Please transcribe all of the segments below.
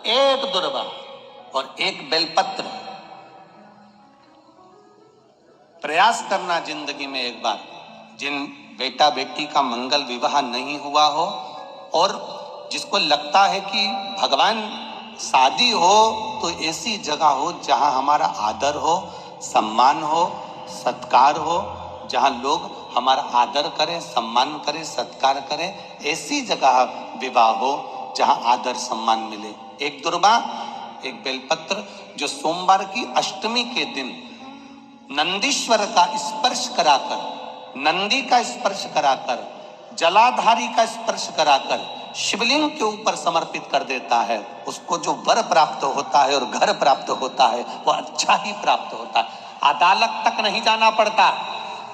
एक दुर्वा और एक बेलपत्र प्रयास करना जिंदगी में एक बार। जिन बेटा बेटी का मंगल विवाह नहीं हुआ हो और जिसको लगता है कि भगवान शादी हो तो ऐसी जगह हो जहां हमारा आदर हो, सम्मान हो, सत्कार हो, जहां लोग हमारा आदर करें, सम्मान करें, सत्कार करें, ऐसी जगह विवाह हो जहां आदर सम्मान मिले। एक दुर्वा एक बेलपत्र जो सोमवार की अष्टमी के दिन नंदीश्वर का स्पर्श कराकर, नंदी का स्पर्श कराकर, जलाधारी का स्पर्श कराकर शिवलिंग के ऊपर समर्पित कर देता है, उसको जो वर प्राप्त होता है और घर प्राप्त होता है वो अच्छा ही प्राप्त होता है। अदालत तक नहीं जाना पड़ता,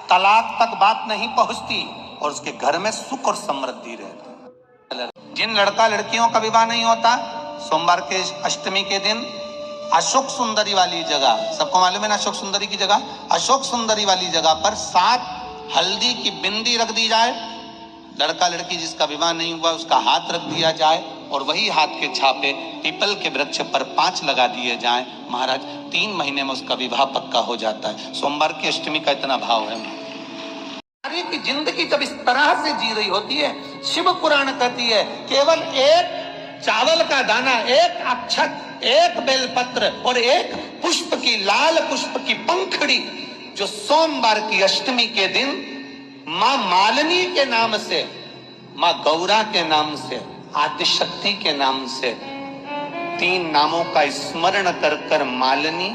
तलाक तक बात नहीं पहुंचती और उसके घर में सुख और समृद्धि रहती। जिन लड़का लड़कियों का विवाह नहीं होता, सोमवार के अष्टमी के दिन अशोक सुंदरी वाली जगह, सबको मालूम है ना अशोक सुंदरी की जगह, अशोक सुंदरी वाली जगह पर 7 हल्दी की बिंदी रख दी जाए। लड़का लड़की जिसका विवाह नहीं हुआ उसका हाथ रख दिया जाए और वही हाथ के छापे पीपल के वृक्ष पर 5 लगा दिए जाएं। महाराज 3 महीने में उसका विवाह पक्का हो जाता है। सोमवार की अष्टमी का इतना भाव है। नारी की जिंदगी जब इस तरह से जी रही होती है, शिव पुराण कहती है केवल एक चावल का दाना, एक अक्षत, एक बेलपत्र और एक पुष्प की, लाल पुष्प की पंखड़ी जो सोमवार की अष्टमी के दिन मां मालिनी के नाम से, मां गौरा के नाम से, आदिशक्ति के नाम से 3 नामों का स्मरण कर कर, मालिनी,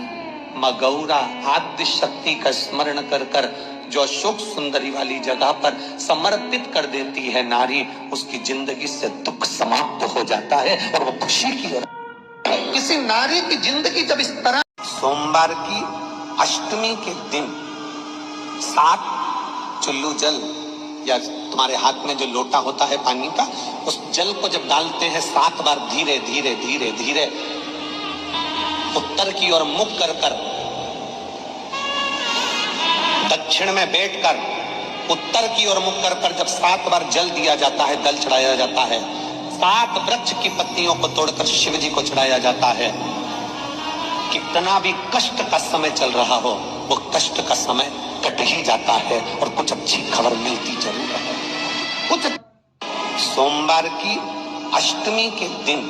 मां गौरा, आदिशक्ति का स्मरण कर कर जो अशोक सुंदरी वाली जगह पर समर्पित कर देती है नारी, उसकी जिंदगी से दुख समाप्त हो जाता है और वो खुशी की ओर। किसी नारी की जिंदगी जब इस तरह, सोमवार की अष्टमी के दिन 7 चुल्लू जल या तुम्हारे हाथ में जो लोटा होता है पानी का, उस जल को जब डालते हैं 7 बार धीरे धीरे धीरे धीरे उत्तर की ओर मुख कर कर, दक्षिण में बैठकर उत्तर की ओर मुख कर कर जब 7 बार जल दिया जाता है, दल चढ़ाया जाता है, 7 वृक्ष की पत्तियों को तोड़कर शिव जी को चढ़ाया जाता है। कितना भी कष्ट का समय चल रहा हो, वो कष्ट का समय कट ही जाता है और कुछ अच्छी खबर मिलती जरूर है। कुछ सोमवार की अष्टमी के दिन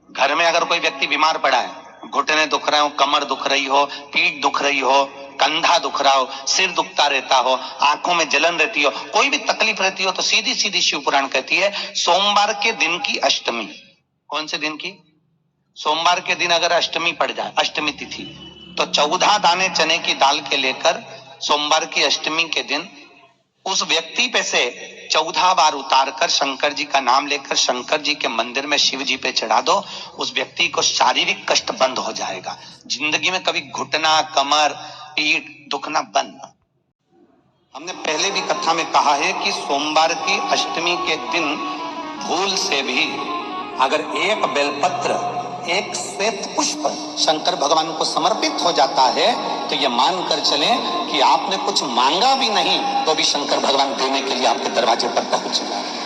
घर में अगर कोई व्यक्ति बीमार पड़ा है, घुटने दुख रहे हो, कमर दुख रही हो, पीठ दुख रही हो, कंधा दुख रहा हो, सिर दुखता रहता हो, आंखों में जलन रहती हो, कोई भी तकलीफ रहती हो, तो सीधी सीधी शिव पुराण कहती है सोमवार के दिन की अष्टमी। कौन से दिन की? सोमवार के दिन अगर अष्टमी पड़ जाए, अष्टमी तिथि, तो 14 दाने चने की दाल के लेकर सोमवार की अष्टमी के दिन उस व्यक्ति पे से 14 बार उतार कर शंकर जी का नाम लेकर शंकर जी के मंदिर में शिव जी पे चढ़ा दो। उस व्यक्ति को शारीरिक कष्ट बंद हो जाएगा। जिंदगी में कभी घुटना, कमर, पीठ दुखना बंद। हमने पहले भी कथा में कहा है कि सोमवार की अष्टमी के दिन भूल से भी अगर एक बेलपत्र, एक श्वेत पुष्प शंकर भगवान को समर्पित हो जाता है तो ये मानकर चलें कि आपने कुछ मांगा भी नहीं तो भी शंकर भगवान देने के लिए आपके दरवाजे पर पहुंच गए।